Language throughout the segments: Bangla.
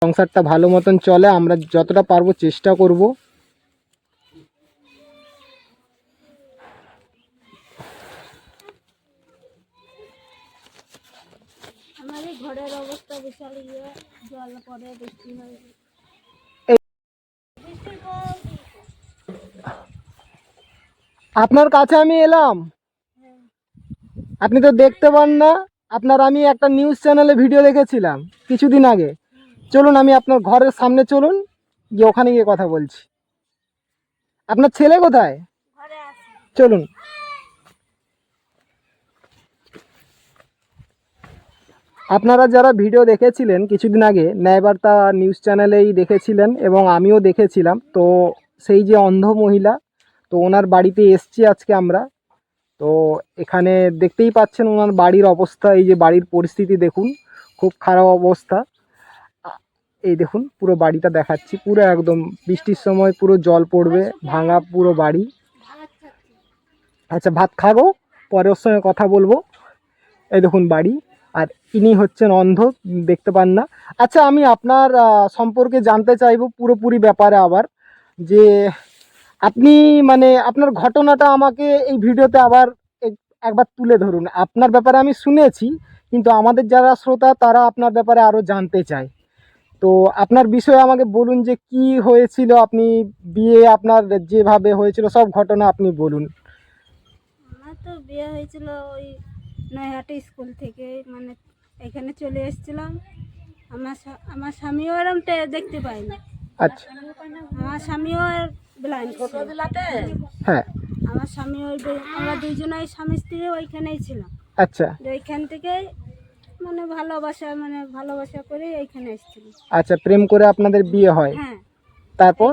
সংসারটা ভালো মতন চলে, আমরা যতটা পারবো চেষ্টা করব। আমাদের ঘরের অবস্থা বিশাল, জল পড়ে, বৃষ্টি হয়। আপনার কাছে আমি এলাম, আপনি তো দেখতে পান না। আমি একটা নিউজ চ্যানেলে ভিডিও দেখেছিলাম কিছুদিন আগে। চলুন আমি আপনার ঘরের সামনে চলুন, গিয়ে ওখানে গিয়ে কথা বলছি। আপনার ছেলে কোথায়? চলুন। আপনারা যারা ভিডিও দেখেছিলেন কিছুদিন আগে, ন্যায়বার্তা নিউজ চ্যানেলেই দেখেছিলেন এবং আমিও দেখেছিলাম। তো সেই যে অন্ধ মহিলা, তো ওনার বাড়িতে এসছি আজকে আমরা। তো এখানে দেখতেই পাচ্ছেন ওনার বাড়ির অবস্থা, এই যে বাড়ির পরিস্থিতি দেখুন, খুব খারাপ অবস্থা। এই দেখুন পুরো বাড়িটা দেখাচ্ছি, পুরো একদম বৃষ্টির সময় পুরো জল পড়বে, ভাঙা পুরো বাড়ি। আচ্ছা ভাত খাবো, পরে ওর সঙ্গে কথা বলবো। এই দেখুন বাড়ি, আর ইনি হচ্ছেন অন্ধ, দেখতে পান না। আচ্ছা আমি আপনার সম্পর্কে জানতে চাইবো পুরোপুরি ব্যাপারে আবার, যে আপনি মানে আপনার ঘটনাটা আমাকে এই ভিডিওতে আবার একবার তুলে ধরুন। আপনার ব্যাপারে আমি শুনেছি, কিন্তু আমাদের যারা শ্রোতা তারা আপনার ব্যাপারে আরও জানতে চায়। তো আপনার বিষয়ে আমাকে বলুন যে কি হয়েছিল, আপনি বিয়ে আপনার যেভাবে হয়েছিল সব ঘটনা আপনি বলুন। আমার তো বিয়ে হয়েছিল ওই নৈহাটি স্কুল থেকে, মানে এখানে চলে এসেছিলাম। আমার স্বামীও এরম দেখতে পাই না। আচ্ছা। আমার স্বামীও ব্লাইন্ড। হ্যাঁ। আমার স্বামী আমরা দুইজনাই স্বামী স্ত্রী ওইখানেই ছিলাম। আচ্ছা। ওইখান থেকে মানে ভালোবাসা করে এইখানে এসেছিল। আচ্ছা, প্রেম করে আপনাদের বিয়ে হয়? হ্যাঁ। তারপর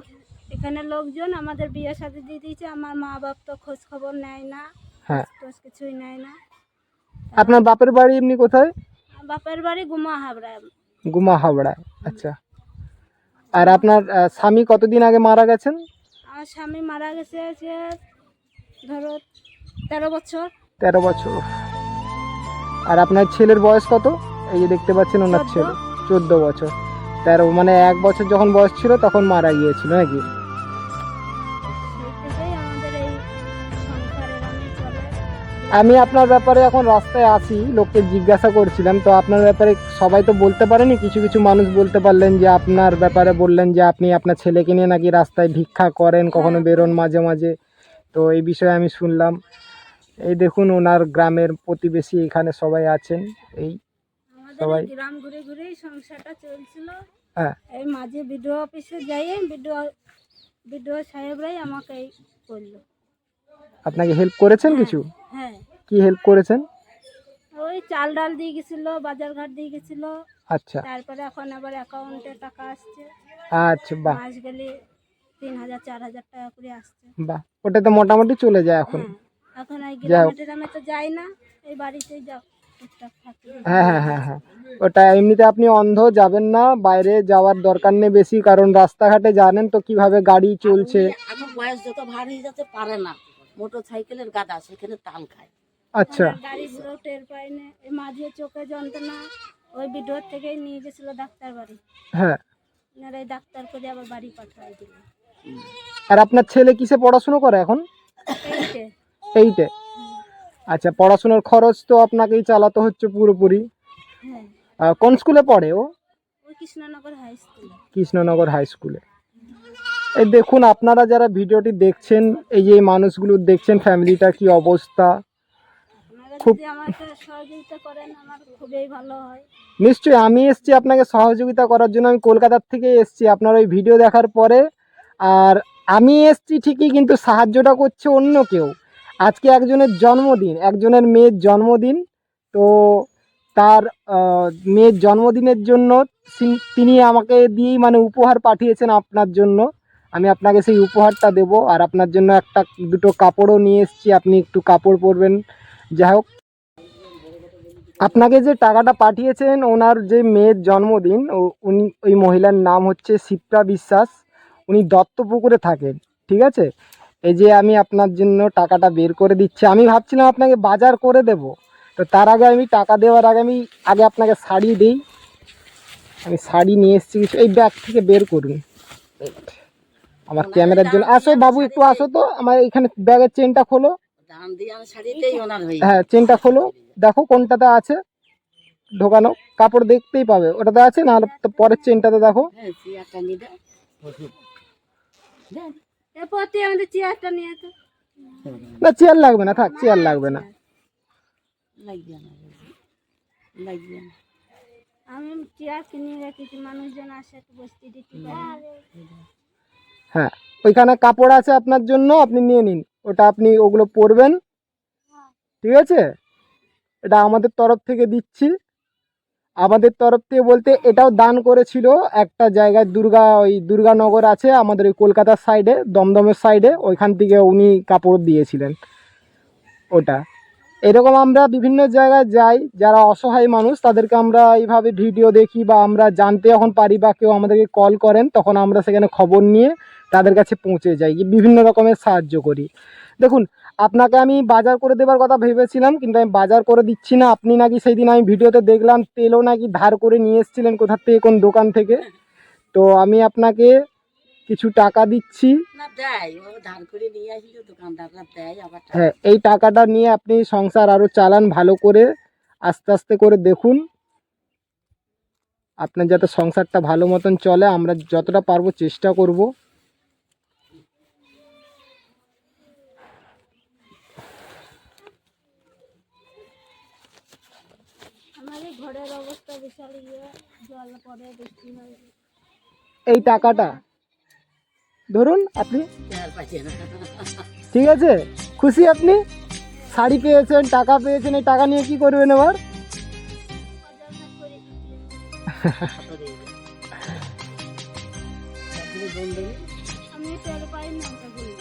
এখানে লোকজন আমাদের বিয়ে সাথে দিয়ে দিয়েছে। আমার মা বাপ তো খোঁজ খবর নেয় না। হ্যাঁ। কিছুই নেয় না। আপনার বাপের বাড়ি এমনি কোথায়? বাপের বাড়ি গুমা হাবড়ায়। গুমা হাবড়ায়। আচ্ছা। আর আপনার স্বামী কতদিন আগে মারা গেছেন? আমার স্বামী মারা গেছে যে ধরো 13 বছর। 13 বছর। আর আপনার ছেলের বয়স কত? এই যে দেখতে পাচ্ছেন ওনার ছেলে 14 বছর। 13 মানে 1 বছর যখন বয়স ছিল তখন মারা গিয়েছিল নাকি? আমি আপনার ব্যাপারে এখন রাস্তায় আছি, লোককে জিজ্ঞাসা করছিলাম। তো আপনার ব্যাপারে সবাই তো বলতে পারেনি, কিছু কিছু মানুষ বলতে পারলেন যে আপনার ব্যাপারে বললেন যে আপনি আপনার ছেলেকে নিয়ে নাকি রাস্তায় ভিক্ষা করেন, কখনো বেরোন মাঝে মাঝে। তো এই বিষয়ে আমি শুনলাম। এই দেখুন ওনার গ্রামের প্রতিবেশী এখানে সবাই আছেন, এই সবাই গ্রাম ঘুরে ঘুরেই সংসারটা চলছিল। হ্যাঁ। এই মাঝে বিডিও অফিসে যাই, বিডিও সাহেবরাই আমাকে করলো। আপনাকে হেল্প করেছেন কিছু? হ্যাঁ। কি হেল্প করেছেন? ওই চাল ডাল দিয়ে গেছিল, বাজার ঘাট দিয়ে গেছিল। আচ্ছা। তারপরে এখন আবার অ্যাকাউন্টে টাকা আসছে। আচ্ছা, বাহ। মাস গেলে 3000-4000 টাকা করে আসছে। বাহ, ওটা তো মোটামুটি চলে যায় এখন। এখন এই গ্রামে তো যাই না, এই বাড়িতেই যাও। হ্যাঁ হ্যাঁ হ্যাঁ হ্যাঁ, ওটা এমনিতে আপনি অন্ধ, যাবেন না, বাইরে যাওয়ার দরকার নেই বেশি, কারণ রাস্তাঘাটে জানেন তো কিভাবে গাড়ি চলছে। এখন বয়স যত ভারী যেতে পারে না, মোটর সাইকেলের গাদা সেখানে তাল খায়। আচ্ছা। গাড়ি ঘুরেও টের পাই না। এই মাঝে চোখে যন্ত্রণা, ওই বিডিওর থেকেই নিয়ে গেছিল ডাক্তার বাড়ি। হ্যাঁ। এই ডাক্তার করে আবার বাড়ি পাঠাই দিল। আর আপনার ছেলে কিসে পড়াশোনা করে এখন? 8-এ। আচ্ছা, পড়াশোনার খরচ তো আপনাকেই চালাতে হচ্ছে পুরোপুরি। হ্যাঁ। কোন স্কুলে পড়ে ও? Krishnanagar high school. Krishnanagar high স্কুলে। এই দেখুন আপনারা যারা ভিডিওটি দেখছেন, এই যে মানুষগুলো দেখছেন, ফ্যামিলিটা কি অবস্থা, খুব আমাকে সহযোগিতা করেন আমার খুবই ভালো হয়। নিশ্চয়ই আমি এসছি আপনাকে সহযোগিতা করার জন্য। আমি কলকাতার থেকে এসছি আপনার ওই ভিডিও দেখার পরে। আর আমি এসছি ঠিকই, কিন্তু সাহায্যটা করছে অন্য কেউ। আজকে একজনের জন্মদিন, একজনের মেয়ের জন্মদিন। তো তার মেয়ের জন্মদিনের জন্য তিনি আমাকে দিয়েই মানে উপহার পাঠিয়েছেন আপনার জন্য। আমি আপনাকে সেই উপহারটা দেব। আর আপনার জন্য একটা দুটো কাপড়ও নিয়ে এসেছি, আপনি একটু কাপড় পরবেন। যাই হোক, আপনাকে যে টাকাটা পাঠিয়েছেন, ওনার যে মেয়ের জন্মদিন, উনি ওই মহিলার নাম হচ্ছে শিপ্রা বিশ্বাস, উনি দত্তপুকুরে থাকেন। ঠিক আছে, এই যে আমি আপনার জন্য টাকাটা বের করে দিচ্ছি। আমি ভাবছিলাম আপনাকে বাজার করে দেব, তো তার আগে আমি টাকা দেওয়ার আগে আমি আপনাকে শাড়ি দিই। আমি শাড়ি নিয়ে এসেছি কিছু, এই ব্যাগ থেকে বের করুন আমার ক্যামেরার জন্য। আসো বাবু একটু আসো তো, আমার এখানে ব্যাগের চেনটা খোলো। দাম দিয়ে আমার শাড়িতেই ওনার হয়ে হ্যাঁ চেনটা খোলো, দেখো কোনটাতে আছে ঢোকানো, কাপড় দেখতেই পাবে ওটাতে আছে, না তো পরের চেনটাতে দেখো। হ্যাঁ চেয়ারটা নিয়ে দেয় দেন। এরপর তুই আমাদের চেয়ারটা নিয়ে তো না চেয়ার লাগবে না, থাক চেয়ার লাগবে না। লাগবে না লাগবে না। আমি চেয়ার কিনে রেখেছি, মানুষজন আসে একটু বসতে দিতে পারে। হ্যাঁ ওইখানে কাপড় আছে আপনার জন্য, আপনি নিয়ে নিন ওটা, আপনি ওগুলো পরবেন, ঠিক আছে? এটা আমাদের তরফ থেকে দিচ্ছি, আমাদের তরফ থেকে বলতে এটাও দান করেছিল একটা জায়গায়, ওই দুর্গানগর আছে আমাদের ওই কলকাতার সাইডে, দমদমের সাইডে, ওইখান থেকে উনি কাপড় দিয়েছিলেন ওটা। এরকম আমরা বিভিন্ন জায়গায় যাই, যারা অসহায় মানুষ তাদেরকে আমরা এইভাবে ভিডিও দেখি বা আমরা জানতে যখন পারি বা কেউ আমাদেরকে কল করেন তখন আমরা সেখানে খবর নিয়ে তাদের কাছে পৌঁছে যাই, বিভিন্ন রকমের সাহায্য করি। দেখুন আপনাকে আমি বাজার করে দেবার কথা ভেবেছিলাম, কিন্তু আমি বাজার করে দিচ্ছি না। আপনি নাকি সেই দিন আমি ভিডিওতে দেখলাম তেলও নাকি ধার করে নিয়ে এসেছিলেন কোথা থেকে, কোন দোকান থেকে। তো আমি আপনাকে কিছু টাকা দিচ্ছি। না দেয় ও ধার করে নিয়ে আসলে দোকানদাররা দেয় আবার টাকা। হ্যাঁ এই টাকাটা নিয়ে আপনি সংসার আরও চালান ভালো করে, আস্তে আস্তে করে দেখুন আপনার যাতে সংসারটা ভালো মতন চলে, আমরা যতটা পারবো চেষ্টা করব। আমাদের ঘরের অবস্থা বিশাল জল পড়ে, বৃষ্টি হয়। এই টাকাটা ধরুন আপনি, চেয়ার পাচ্ছে না ঠিক আছে? খুশি আপনি? শাড়ি পেয়েছেন, টাকা পেয়েছেন, এই টাকা নিয়ে কি করবেন এবার? আমি টের পাই না ওটা বলি।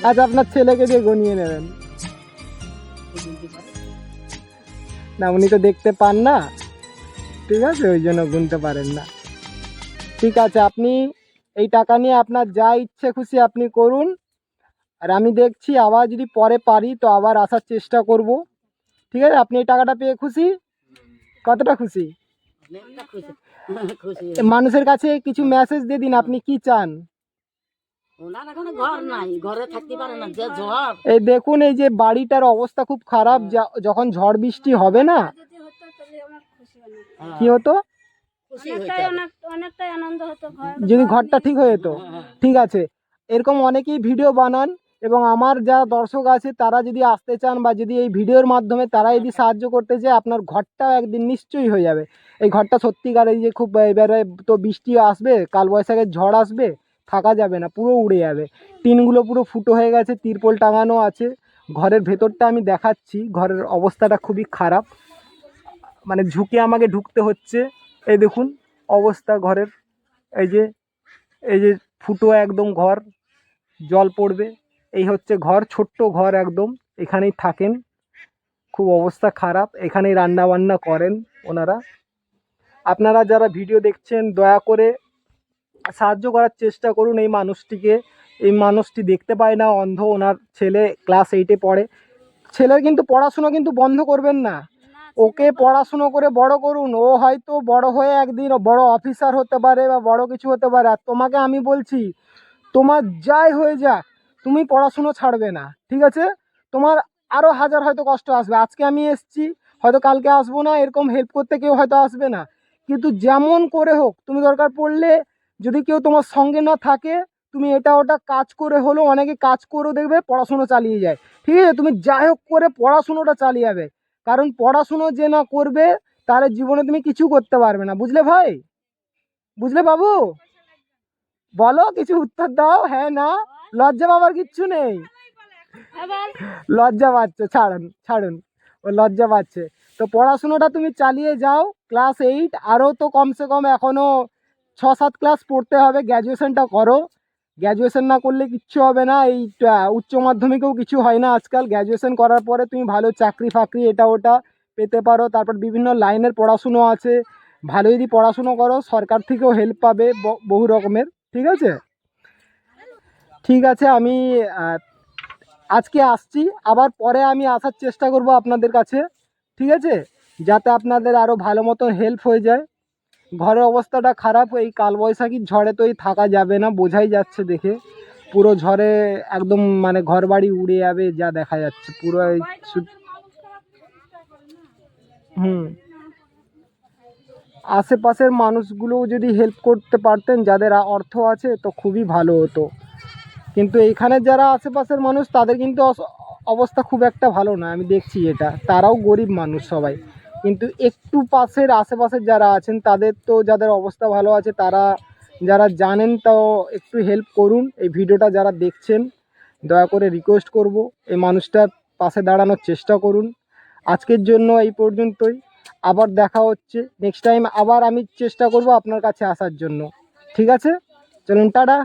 আচ্ছা আপনার ছেলেকে দিয়ে গনিয়ে নেবেন না, উনি তো দেখতে পান না, ঠিক আছে, ওই জন্য গুনতে পারেন না। ঠিক আছে আপনি এই টাকা নিয়ে আপনার যা ইচ্ছে খুশি আপনি করুন, আর আমি দেখছি আবার যদি পরে পারি তো আবার আসার চেষ্টা করব, ঠিক আছে? আপনি এই টাকাটা পেয়ে খুশি? কতটা খুশি? অনেকটা খুশি খুশি। মানুষের কাছে কিছু মেসেজ দিয়ে দিন, আপনি কি চান? ওনার এখনো ঘর নাই, ঘরে থাকতে পারে না, যে ঝড়। এই দেখুন এই যে বাড়িটার অবস্থা খুব খারাপ, যখন ঝড় বৃষ্টি হবে না, যদি হতো তাহলে আমার খুশি হতো, কি হতো? খুশি অনেকটাই আনন্দ হতো। যদি ঘরটা ঠিক হয়ে যেত। ঠিক আছে, এরকম অনেকেই ভিডিও বানান, এবং আমার যারা দর্শক আছে তারা যদি আসতে চান বা যদি এই ভিডিওর মাধ্যমে তারা যদি সাহায্য করতে চায়, আপনার ঘরটাও একদিন নিশ্চয়ই হয়ে যাবে। এই ঘরটা সত্যিকার, এই যে খুব এবারে তো বৃষ্টি আসবে, কালবৈশাখের ঝড় আসবে, থাকা যাবে না, পুরো উড়ে যাবে। টিনগুলো পুরো ফুটো হয়ে গেছে, তিরপল টাঙানো আছে। ঘরের ভেতরটা আমি দেখাচ্ছি, ঘরের অবস্থাটা খুবই খারাপ, মানে ঝুঁকে আমাকে ঢুকতে হচ্ছে। এই দেখুন অবস্থা ঘরের, এই যে ফুটো একদম ঘর, জল পড়বে। এই হচ্ছে ঘর, ছোট্ট ঘর একদম, এখানেই থাকেন, খুব অবস্থা খারাপ, এখানেই রান্না বান্না করেন ওনারা। আপনারা যারা ভিডিও দেখছেন দয়া করে সাহায্য করার চেষ্টা করুন এই মানুষটিকে। এই মানুষটি দেখতে পায় না, অন্ধ, ওনার ছেলে ক্লাস 8-এ পড়ে। ছেলের কিন্তু পড়াশুনো কিন্তু বন্ধ করবেন না, ওকে পড়াশুনো করে বড় করুন। ও হয়তো বড় হয়ে একদিন বড় অফিসার হতে পারে বা বড় কিছু হতে পারে। আর তোমাকে আমি বলছি, তোমার যাই হয়ে যাক তুমি পড়াশুনো ছাড়বে না, ঠিক আছে? তোমার আরও হাজার হয়তো কষ্ট আসবে, আজকে আমি এসছি, হয়তো কালকে আসবো না, এরকম হেল্প করতে কেউ হয়তো আসবে না, কিন্তু যেমন করে হোক তুমি দরকার পড়লে, যদি কেউ তোমার সঙ্গে না থাকে, তুমি এটা ওটা কাজ করে হলেও, অনেকে কাজ করেও দেখবে পড়াশুনো চালিয়ে যায়, ঠিক আছে? তুমি যাই হোক করে পড়াশুনোটা চালিয়ে যাবে, কারণ পড়াশুনো যে না করবে তার জীবনে তুমি কিছু করতে পারবে না, বুঝলে ভাই? বুঝলে বাবু? বলো, কিছু উত্তর দাও, হ্যাঁ না, লজ্জা পাবার কিচ্ছু নেই। লজ্জা পাচ্ছে, ছাড়ুন ছাড়ুন, ও লজ্জা পাচ্ছে। তো পড়াশুনোটা তুমি চালিয়ে যাও, ক্লাস 8, আরও তো কমসে কম এখনও 6-7 ক্লাস পড়তে হবে, গ্র্যাজুয়েশনটা করো। গ্র্যাজুয়েশন না করলে কিচ্ছু হবে না, এই উচ্চ মাধ্যমিকেও কিছু হয় না আজকাল। গ্র্যাজুয়েশন করার পরে তুমি ভালো চাকরি ফাকরি এটা ওটা পেতে পারো, তারপর বিভিন্ন লাইনের পড়াশুনো আছে, ভালো যদি পড়াশুনো করো সরকার থেকেও হেল্প পাবে বহু রকমের, ঠিক আছে? ঠিক আছে, আমি আজকে আসছি, আবার পরে আমি আসার চেষ্টা করব আপনাদের কাছে, ঠিক আছে? যাতে আপনাদের আরও ভালো মতো হেল্প হয়ে যায়। ঘরের অবস্থাটা খারাপ, এই কালবৈশাখীর ঝড়ে তো এই থাকা যাবে না, বোঝাই যাচ্ছে দেখে। পুরো ঝড়ে একদম মানে ঘর বাড়ি উড়ে যাবে যা দেখা যাচ্ছে পুরো হুম। আশেপাশের মানুষগুলোও যদি হেল্প করতে পারতেন যাদের অর্থ আছে তো খুবই ভালো হতো, কিন্তু এইখানে যারা আশেপাশের মানুষ তাদের কিন্তু অবস্থা খুব একটা ভালো না, আমি দেখছি এটা। তারাও গরিব মানুষ সবাই, কিন্তু একটু পাশের আশেপাশের যারা আছেন তাদের তো, যাদের অবস্থা ভালো আছে তারা যারা জানেন তাও একটু হেল্প করুন। এই ভিডিওটা যারা দেখছেন দয়া করে রিকোয়েস্ট করব এই মানুষটার পাশে দাঁড়ানোর চেষ্টা করুন। আজকের জন্য এই পর্যন্তই, আবার দেখা হচ্ছে নেক্সট টাইম, আবার আমি চেষ্টা করব আপনার কাছে আসার জন্য। ঠিক আছে, চলুন, টাটা।